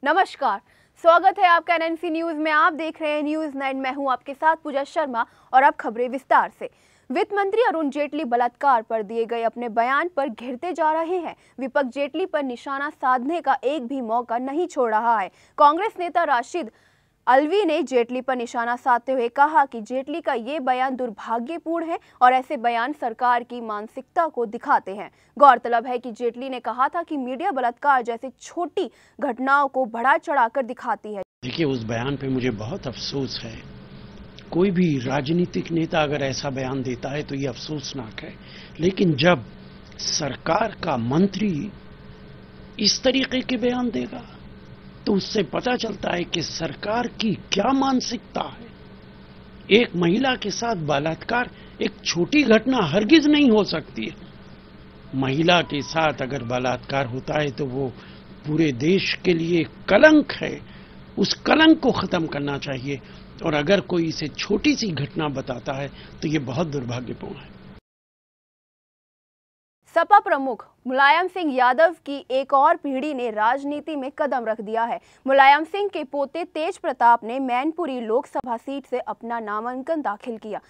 नमस्कार, स्वागत है आपका एनएनसी न्यूज में। आप देख रहे हैं न्यूज 9। मैं हूं आपके साथ पूजा शर्मा और अब खबरें विस्तार से। वित्त मंत्री अरुण जेटली बलात्कार पर दिए गए अपने बयान पर घिरते जा रहे हैं। विपक्ष जेटली पर निशाना साधने का एक भी मौका नहीं छोड़ रहा है। कांग्रेस नेता राशिद अलवी ने जेटली पर निशाना साधते हुए कहा कि जेटली का ये बयान दुर्भाग्यपूर्ण है और ऐसे बयान सरकार की मानसिकता को दिखाते हैं। गौरतलब है कि जेटली ने कहा था कि मीडिया बलात्कार जैसी छोटी घटनाओं को बढ़ा चढ़ाकर दिखाती है। देखिए, उस बयान पे मुझे बहुत अफसोस है। कोई भी राजनीतिक नेता अगर ऐसा बयान देता है तो ये अफसोसनाक है, लेकिन जब सरकार का मंत्री इस तरीके के बयान देगा तो उससे पता चलता है कि सरकार की क्या मानसिकता है। एक महिला के साथ बलात्कार एक छोटी घटना हरगिज नहीं हो सकती है। महिला के साथ अगर बलात्कार होता है तो वो पूरे देश के लिए कलंक है। उस कलंक को खत्म करना चाहिए और अगर कोई इसे छोटी सी घटना बताता है तो ये बहुत दुर्भाग्यपूर्ण है। सपा प्रमुख मुलायम सिंह यादव की एक और पीढ़ी ने राजनीति में कदम रख दिया है। मुलायम सिंह के पोते तेज प्रताप ने मैनपुरी लोकसभा सीट से अपना नामांकन दाखिल किया,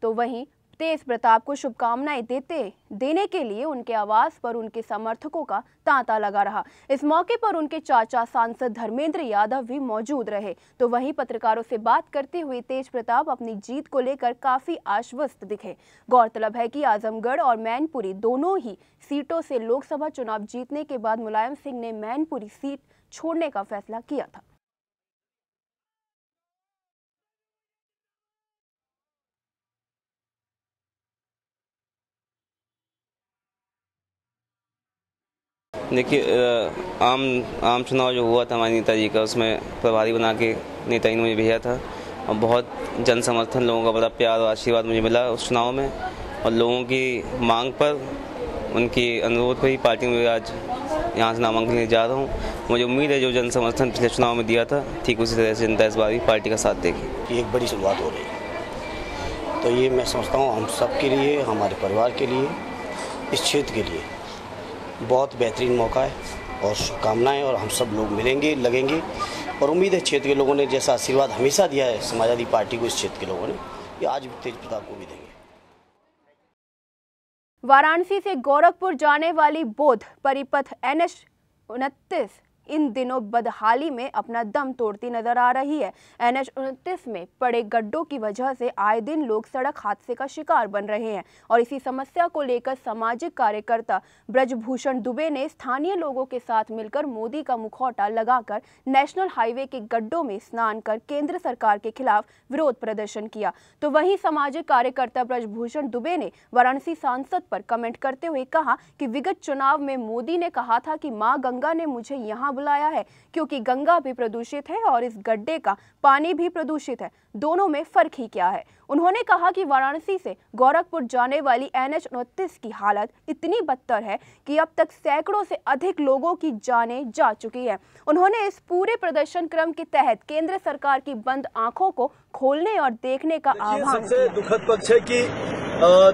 तो वहीं तेज प्रताप को शुभकामनाएं देने के लिए उनके आवास पर उनके समर्थकों का तांता लगा रहा। इस मौके पर उनके चाचा सांसद धर्मेंद्र यादव भी मौजूद रहे। तो वहीं पत्रकारों से बात करते हुए तेज प्रताप अपनी जीत को लेकर काफी आश्वस्त दिखे। गौरतलब है कि आजमगढ़ और मैनपुरी दोनों ही सीटों से लोकसभा चुनाव जीतने के बाद मुलायम सिंह ने मैनपुरी सीट छोड़ने का फैसला किया था। देखिए, आम चुनाव जो हुआ था हमारे नेताजी का, उसमें प्रभारी बना के नेताजी ने मुझे भेजा था और बहुत जन समर्थन, लोगों का बड़ा प्यार और आशीर्वाद मुझे मिला उस चुनाव में। और लोगों की मांग पर, उनकी अनुरोध पर ही पार्टी में आज यहाँ से नामांकन लेने जा रहा हूँ। मुझे उम्मीद है जो जन समर्थन पिछले चुनाव में दिया था, ठीक उसी तरह से जनता इस बार भी पार्टी का साथ देगी। एक बड़ी शुरुआत हो रही है, तो ये मैं समझता हूँ हम सब के लिए, हमारे परिवार के लिए, इस क्षेत्र के लिए बहुत बेहतरीन मौका है और शुभकामनाएं। और हम सब लोग मिलेंगे, लगेंगे और उम्मीद है क्षेत्र के लोगों ने जैसा आशीर्वाद हमेशा दिया है समाजवादी पार्टी को, इस क्षेत्र के लोगों ने ये आज भी तेज प्रताप को भी देंगे। वाराणसी से गोरखपुर जाने वाली बोध परिपथ NH-29 इन दिनों बदहाली में अपना दम तोड़ती नजर आ रही है। NH-29 में पड़े गड्ढों की वजह से आए दिन लोग सड़क हादसे का शिकार बन रहे हैं और इसी समस्या को लेकर सामाजिक कार्यकर्ता ब्रजभूषण दुबे ने स्थानीय लोगों के साथ मिलकर मोदी का मुखौटा लगाकर नेशनल हाईवे के गड्ढों में स्नान कर केंद्र सरकार के खिलाफ विरोध प्रदर्शन किया। तो वहीं सामाजिक कार्यकर्ता ब्रजभूषण दुबे ने वाराणसी सांसद पर कमेंट करते हुए कहा कि विगत चुनाव में मोदी ने कहा था कि मां गंगा ने मुझे यहाँ बुलाया है, क्योंकि गंगा भी प्रदूषित है और इस गड्ढे का पानी भी प्रदूषित है, दोनों में फर्क ही क्या है। उन्होंने कहा कि वाराणसी से गोरखपुर जाने वाली NH-29 की हालत इतनी बदतर है कि अब तक सैकड़ों से अधिक लोगों की जानें जा चुकी है। उन्होंने इस पूरे प्रदर्शन क्रम के तहत केंद्र सरकार की बंद आंखों को खोलने और देखने का आह्वान किया। सबसे दुखद पक्ष है कि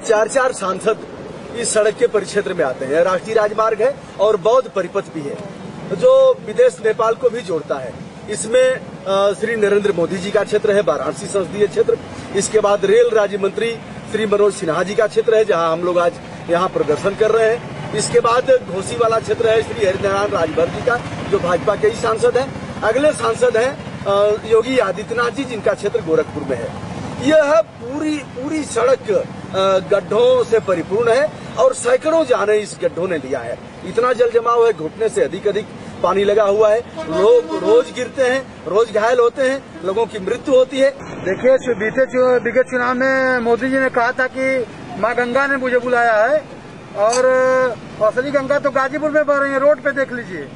4 सांसद इस सड़क के परिक्षेत्र में आते हैं। राष्ट्रीय राजमार्ग है और बौद्ध परिपथ भी है जो विदेश नेपाल को भी जोड़ता है। इसमें श्री नरेंद्र मोदी जी का क्षेत्र है, वाराणसी संसदीय क्षेत्र। इसके बाद रेल राज्य मंत्री श्री मनोज सिन्हा जी का क्षेत्र है, जहां हम लोग आज यहां प्रदर्शन कर रहे हैं। इसके बाद घोसी वाला क्षेत्र है श्री हरिनारायण राजभर जी का, जो भाजपा के ही सांसद हैं। अगले सांसद हैं योगी आदित्यनाथ जी, जिनका क्षेत्र गोरखपुर में है। यह पूरी सड़क गड्ढों से परिपूर्ण है और सैकड़ों जाने इस गड्ढों ने लिया है। इतना जल जमाव है, घुटने से अधिक पानी लगा हुआ है। लोग रोज गिरते हैं, रोज घायल होते हैं, लोगों की मृत्यु होती है। देखिए, विगत चुनाव में मोदी जी ने कहा था कि माँ गंगा ने मुझे बुलाया है और असली गंगा तो गाजीपुर में बह रही है, रोड पे देख लीजिए।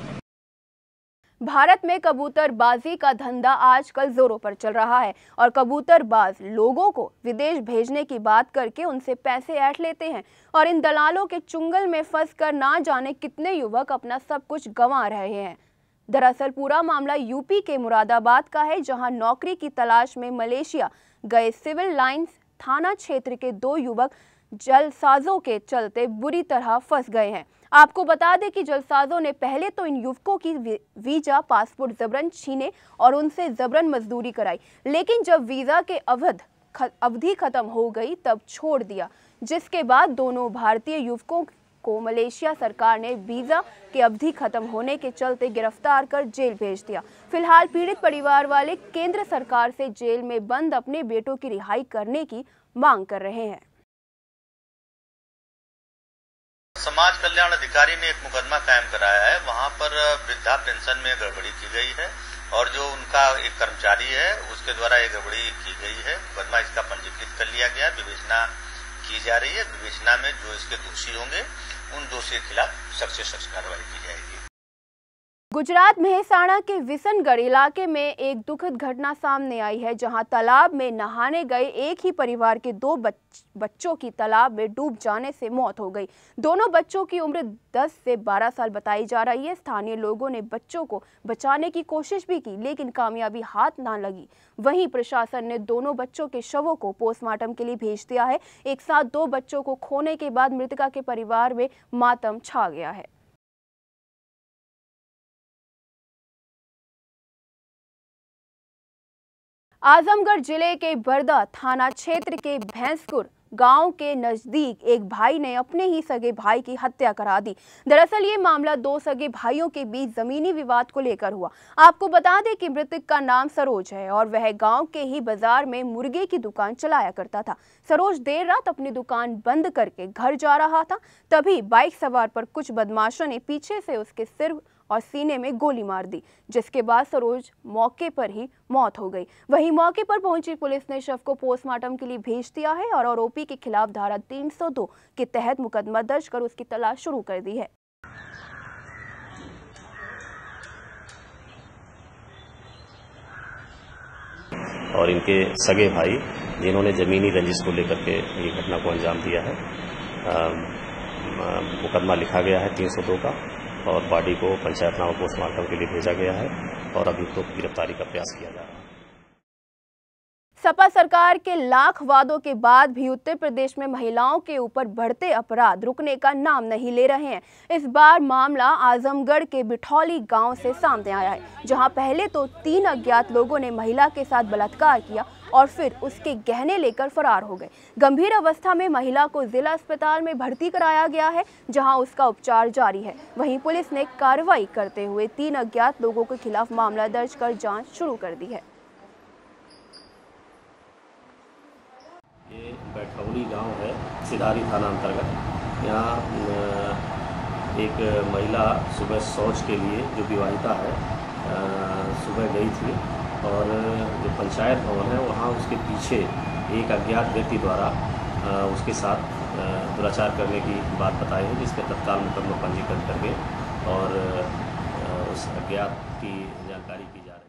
भारत में कबूतरबाजी का धंधा आजकल जोरों पर चल रहा है और कबूतरबाज लोगों को विदेश भेजने की बात करके उनसे पैसे ऐंठ लेते हैं और इन दलालों के चुंगल में फंसकर ना जाने कितने युवक अपना सब कुछ गंवा रहे हैं। दरअसल पूरा मामला यूपी के मुरादाबाद का है, जहां नौकरी की तलाश में मलेशिया गए सिविल लाइंस थाना क्षेत्र के 2 युवक जलसाजों के चलते बुरी तरह फंस गए हैं। आपको बता दें कि जलसाजों ने पहले तो इन युवकों की वीजा पासपोर्ट जबरन छीने और उनसे जबरन मजदूरी कराई, लेकिन जब वीजा के अवधि खत्म हो गई तब छोड़ दिया, जिसके बाद दोनों भारतीय युवकों को मलेशिया सरकार ने वीजा के अवधि खत्म होने के चलते गिरफ्तार कर जेल भेज दिया। फिलहाल पीड़ित परिवार वाले केंद्र सरकार से जेल में बंद अपने बेटों की रिहाई करने की मांग कर रहे हैं। समाज कल्याण अधिकारी ने एक मुकदमा कायम कराया है, वहां पर वृद्धा पेंशन में गड़बड़ी की गई है और जो उनका एक कर्मचारी है उसके द्वारा ये गड़बड़ी की गई है। मुकदमा इसका पंजीकृत कर लिया गया, विवेचना की जा रही है। विवेचना में जो इसके दोषी होंगे उन दोषियों के खिलाफ सख्त से सख्त कार्रवाई की जाएगी। गुजरात मेहसाणा के विसनगढ़ इलाके में एक दुखद घटना सामने आई है, जहां तालाब में नहाने गए एक ही परिवार के 2 बच्चों की तालाब में डूब जाने से मौत हो गई। दोनों बच्चों की उम्र 10 से 12 साल बताई जा रही है। स्थानीय लोगों ने बच्चों को बचाने की कोशिश भी की, लेकिन कामयाबी हाथ ना लगी। वहीं प्रशासन ने दोनों बच्चों के शवों को पोस्टमार्टम के लिए भेज दिया है। एक साथ 2 बच्चों को खोने के बाद मृतका के परिवार में मातम छा गया है। आजमगढ़ जिले के बरदा थाना क्षेत्र के भैंसपुर गांव के नजदीक एक भाई ने अपने ही सगे भाई की हत्या करा दी। दरअसल ये मामला 2 सगे भाइयों के बीच जमीनी विवाद को लेकर हुआ। आपको बता दें कि मृतक का नाम सरोज है और वह गांव के ही बाजार में मुर्गे की दुकान चलाया करता था। सरोज देर रात अपनी दुकान बंद करके घर जा रहा था, तभी बाइक सवार पर कुछ बदमाशों ने पीछे से उसके सिर और सीने में गोली मार दी, जिसके बाद सरोज मौके पर ही मौत हो गई। वहीं मौके पर पहुंची पुलिस ने शव को पोस्टमार्टम के लिए भेज दिया है और आरोपी के खिलाफ धारा 302 के तहत मुकदमा दर्ज कर उसकी तलाश शुरू कर दी है। और इनके सगे भाई जिन्होंने जमीनी रंजिश को लेकर के ये घटना को अंजाम दिया है। मुकदमा लिखा गया है 302 का और बॉडी को पंचायतनामा पोस्टमार्टम के लिए भेजा गया है और अभियुक्तों की गिरफ्तारी का प्रयास किया जा रहा है। सपा सरकार के लाख वादों के बाद भी उत्तर प्रदेश में महिलाओं के ऊपर बढ़ते अपराध रुकने का नाम नहीं ले रहे हैं। इस बार मामला आजमगढ़ के बिठौली गांव से सामने आया है, जहां पहले तो 3 अज्ञात लोगों ने महिला के साथ बलात्कार किया और फिर उसके गहने लेकर फरार हो गए। गंभीर अवस्था में महिला को जिला अस्पताल में भर्ती कराया गया है, जहां उसका उपचार जारी है। वहीं पुलिस ने कार्रवाई करते हुए 3 अज्ञात लोगों के खिलाफ मामला दर्ज कर जांच शुरू कर दी है। ये बैठौली गांव है, सिधारी थाना अंतर्गत। यहाँ एक महिला सुबह शौच के लिए, जो विवाहिता है, सुबह गई थी और जो पंचायत भवन है वहाँ उसके पीछे एक अज्ञात व्यक्ति द्वारा उसके साथ दुराचार करने की बात बताई है, जिस पर तत्काल मुकदमा पंजीकृत करके और उस अज्ञात की जानकारी की जा रही है।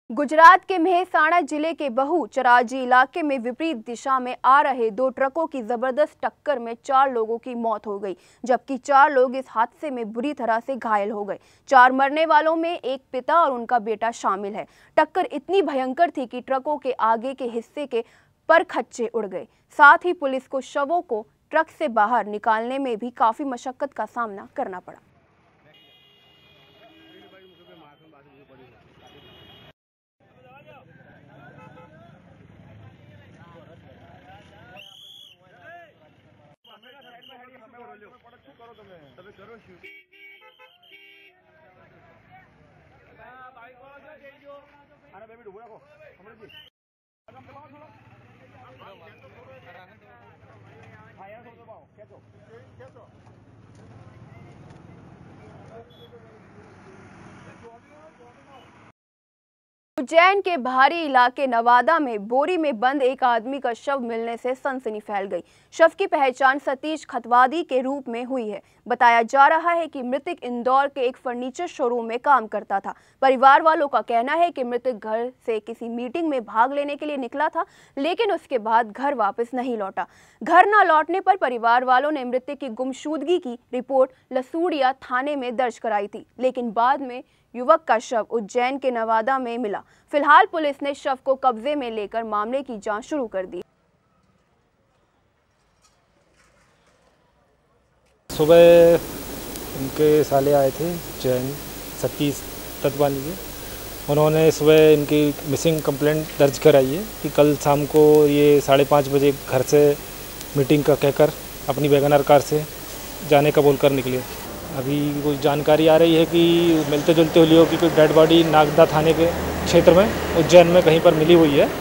गुजरात के मेहसाणा जिले के बहुचराजी इलाके में विपरीत दिशा में आ रहे 2 ट्रकों की जबरदस्त टक्कर में 4 लोगों की मौत हो गई, जबकि 4 लोग इस हादसे में बुरी तरह से घायल हो गए। 4 मरने वालों में एक पिता और उनका बेटा शामिल है। टक्कर इतनी भयंकर थी कि ट्रकों के आगे के हिस्से के परखच्चे उड़ गए। साथ ही पुलिस को शवों को ट्रक से बाहर निकालने में भी काफी मशक्कत का सामना करना पड़ा। उज्जैन के बाहरी इलाके नवादा में बोरी में बंद एक आदमी का शव मिलने से सनसनी फैल गई। शव की पहचान सतीश खतवादी के रूप में हुई है। बताया जा रहा है कि मृतक इंदौर के एक फर्नीचर शोरूम में काम करता था। परिवार वालों का कहना है कि मृतक घर से किसी मीटिंग में भाग लेने के लिए निकला था, लेकिन उसके बाद घर वापस नहीं लौटा। घर न लौटने पर परिवार वालों ने मृतक की गुमशुदगी की रिपोर्ट लसूड़िया थाने में दर्ज कराई थी, लेकिन बाद में युवक का शव उज्जैन के नवादा में मिला। फिलहाल पुलिस ने शव को कब्जे में लेकर मामले की जांच शुरू कर दी। सुबह इनके साले आए थे जैन सतीश तत्वानी के, उन्होंने सुबह इनकी मिसिंग कंप्लेंट दर्ज कराई है कि कल शाम को ये 5:30 बजे घर से मीटिंग का कहकर अपनी वैगनर कार से जाने का बोलकर निकले। अभी कोई जानकारी आ रही है कि मिलते जुलते हुलियों की कोई डेड बॉडी नागदा थाने के क्षेत्र में उज्जैन में कहीं पर मिली हुई है।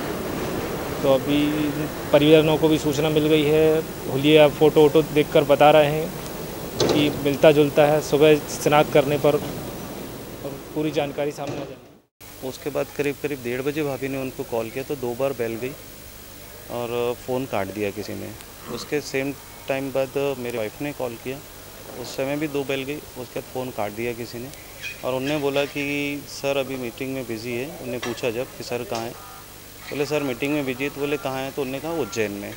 तो अभी परिवारों को भी सूचना मिल गई है। हुलिया फ़ोटो वोटो देखकर बता रहे हैं कि मिलता जुलता है। सुबह शिनाख्त करने पर और पूरी जानकारी सामने आ जाएगी। उसके बाद करीब 1:30 बजे भाभी ने उनको कॉल किया तो 2 बार बेल गई और फ़ोन काट दिया किसी ने। उसके सेम टाइम बाद मेरी वाइफ ने कॉल किया, उस समय भी 2 बेल गई। उसके बाद फ़ोन काट दिया किसी ने और उनने बोला कि सर अभी मीटिंग में बिज़ी है। उन्हें पूछा जब कि सर कहाँ हैं, बोले सर मीटिंग में बिजी है। तो बोले कहाँ हैं, तो उन्होंने कहा उज्जैन में।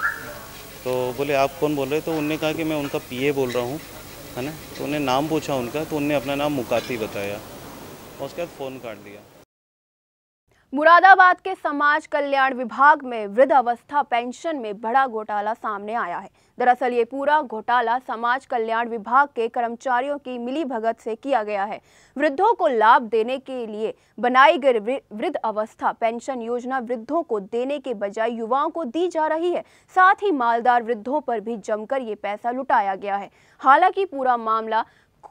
तो बोले आप कौन बोल रहे, तो उन्होंने कहा कि मैं उनका पीए बोल रहा हूँ, है ना। तो उन्हें नाम पूछा उनका, तो उन्होंने अपना नाम मुकाती बताया और उसके बाद फ़ोन काट दिया। मुरादाबाद के समाज कल्याण विभाग में वृद्धावस्था पेंशन में बड़ा घोटाला सामने आया है। दरअसल ये पूरा घोटाला समाज कल्याण विभाग के कर्मचारियों की मिलीभगत से किया गया है। वृद्धों को लाभ देने के लिए बनाई गई वृद्ध अवस्था पेंशन योजना वृद्धों को देने के बजाय युवाओं को दी जा रही है। साथ ही मालदार वृद्धों पर भी जमकर ये पैसा लुटाया गया है। हालांकि पूरा मामला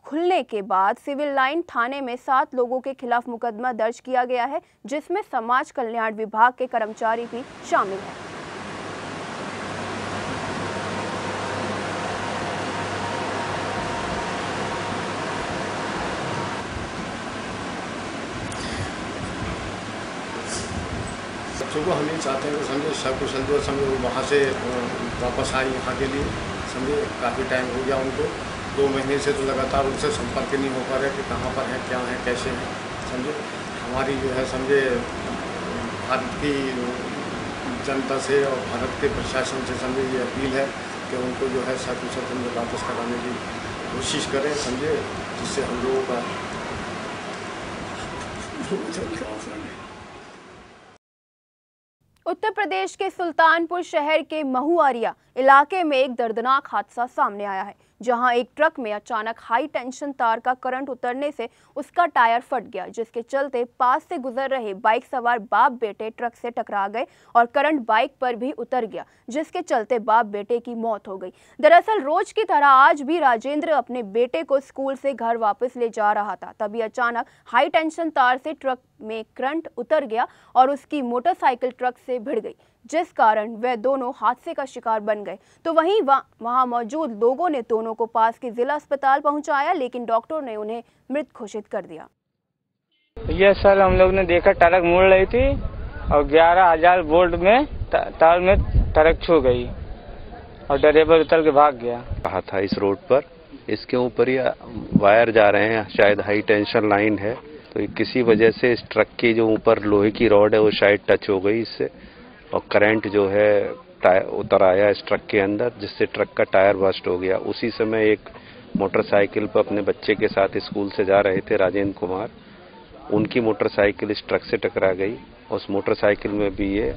खुलने के बाद सिविल लाइन थाने में 7 लोगों के खिलाफ मुकदमा दर्ज किया गया है, जिसमें समाज कल्याण विभाग के कर्मचारी भी शामिल हैं। बच्चों को हम ये चाहते हैं कि समझे सकुशल जो समझे वहाँ से वापस आए यहाँ के लिए। समझे काफ़ी टाइम हो गया उनको, 2 महीने से तो लगातार उनसे संपर्क नहीं हो पा रहा कि कहाँ पर हैं, क्या हैं, कैसे हैं। समझे हमारी जो है समझे भारत की जनता से और भारत के प्रशासन से समझे ये अपील है कि उनको जो है सकुशल समझे वापस कराने की कोशिश करें, समझे, जिससे हम लोगों का उत्तर प्रदेश के सुल्तानपुर शहर के महुआरिया इलाके में एक दर्दनाक हादसा सामने आया है, जहां एक ट्रक में अचानक हाई टेंशन तार का करंट उतरने से उसका टायर फट गया, जिसके चलते पास से गुजर रहे बाइक सवार बाप बेटे ट्रक से टकरा गए और करंट बाइक पर भी उतर गया, जिसके चलते बाप बेटे की मौत हो गई। दरअसल रोज की तरह आज भी राजेंद्र अपने बेटे को स्कूल से घर वापस ले जा रहा था, तभी अचानक हाई टेंशन तार से ट्रक में करंट उतर गया और उसकी मोटरसाइकिल ट्रक से भिड़ गई, जिस कारण वे दोनों हादसे का शिकार बन गए। तो वहीं वहां मौजूद लोगों ने दोनों को पास के जिला अस्पताल पहुंचाया, लेकिन डॉक्टर ने उन्हें मृत घोषित कर दिया। ये सर हम लोग ने देखा ट्रक मुड़ रही थी और 11,000 वोल्ट में तार में ट्रक छू गई और ड्राइवर उतर के भाग गया। कहा था इस रोड पर, इसके ऊपर ही वायर जा रहे हैं, शायद हाई टेंशन लाइन है, तो किसी वजह से इस ट्रक की जो ऊपर लोहे की रॉड है वो शायद टच हो गई इससे और करंट जो है उतर आया इस ट्रक के अंदर, जिससे ट्रक का टायर बस्ट हो गया। उसी समय एक मोटरसाइकिल पर अपने बच्चे के साथ स्कूल से जा रहे थे राजेंद्र कुमार, उनकी मोटरसाइकिल इस ट्रक से टकरा गई। उस मोटरसाइकिल में भी ये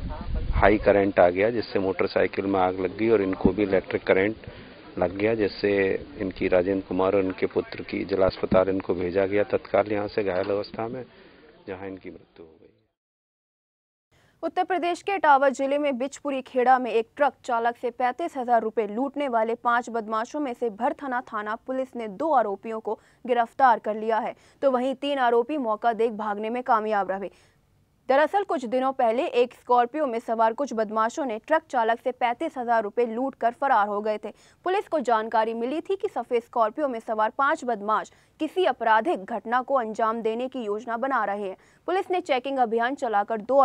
हाई करंट आ गया, जिससे मोटरसाइकिल में आग लग गई और इनको भी इलेक्ट्रिक करंट लग गया, जिससे इनकी राजेंद्र कुमार और इनके पुत्र की जिला अस्पताल इनको भेजा गया तत्काल यहाँ से घायल अवस्था में, जहाँ इनकी मृत्यु हो गई। उत्तर प्रदेश के इटावा जिले में बिचपुरी खेड़ा में एक ट्रक चालक से 35,000 रुपए लूटने वाले 5 बदमाशों में से भरथना थाना पुलिस ने 2 आरोपियों को गिरफ्तार कर लिया है, तो वहीं 3 आरोपी मौका देख भागने में कामयाब रहे। दरअसल कुछ दिनों पहले एक स्कॉर्पियो में सवार कुछ बदमाशों ने ट्रक चालक से 35,000 रुपए लूट कर फरार हो गए थे। पुलिस को जानकारी मिली थी कि सफेद स्कॉर्पियो में सवार 5 बदमाश किसी आपराधिक घटना को अंजाम देने की योजना बना रहे हैं। पुलिस ने चेकिंग अभियान चलाकर 2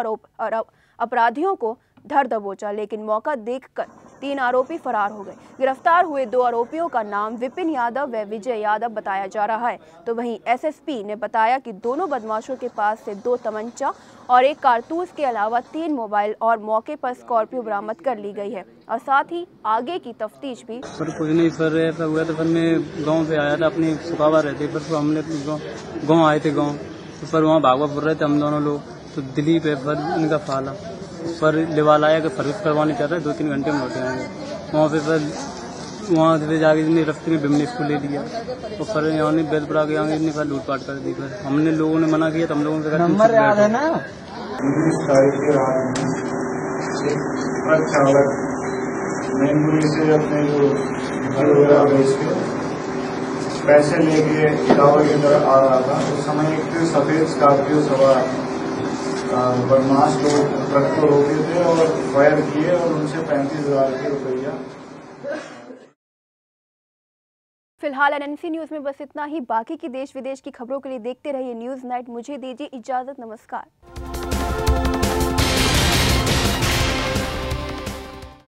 अपराधियों को धर दबोचा, लेकिन मौका देखकर 3 आरोपी फरार हो गए। गिरफ्तार हुए 2 आरोपियों का नाम विपिन यादव व विजय यादव बताया जा रहा है। तो वहीं एसएसपी ने बताया कि दोनों बदमाशों के पास से 2 तमंचा और 1 कारतूस के अलावा 3 मोबाइल और मौके पर स्कॉर्पियो बरामद कर ली गई है और साथ ही आगे की तफ्तीश भी। पर कुछ नहीं सर, ऐसा हुआ था। फिर मैं गाँव पे आया था, अपनी सुखावा रहते, फिर हमने गाँव आए थे, गाँव पर वहाँ भागवा फिर रहे थे हम दोनों लोग, तो दिलीप है फिर इनका फाला पर लेवाल आया कि सर्विस करवाने चाहता है, 2-3 घंटे में लौटे आएंगे। वहाँ पे फिर वहाँ से जाके इसने रास्ते में बिमने स्कूल ले लिया और फिर यहाँ ने बेलपुरा के यहाँ इतनी लूटपाट कर दी। फिर हमने लोगों ने मना किया तो हम लोगों से नंबर याद है ना। 19 तारीख के रात में ट्रक चालक मैनपुरी से अपने जो घर वगैरह बेच के पैसे लेके इलावा की तरफ आ रहा था। उस समय एक सफेद स्कॉर्पियो सवार बदमाश लोग ट्रक को रोके थे और फायर किए और उनसे 35,000 के रुपया। फिलहाल एनएनसी न्यूज में बस इतना ही। बाकी की देश विदेश की खबरों के लिए देखते रहिए न्यूज नाइट। मुझे दीजिए इजाजत, नमस्कार।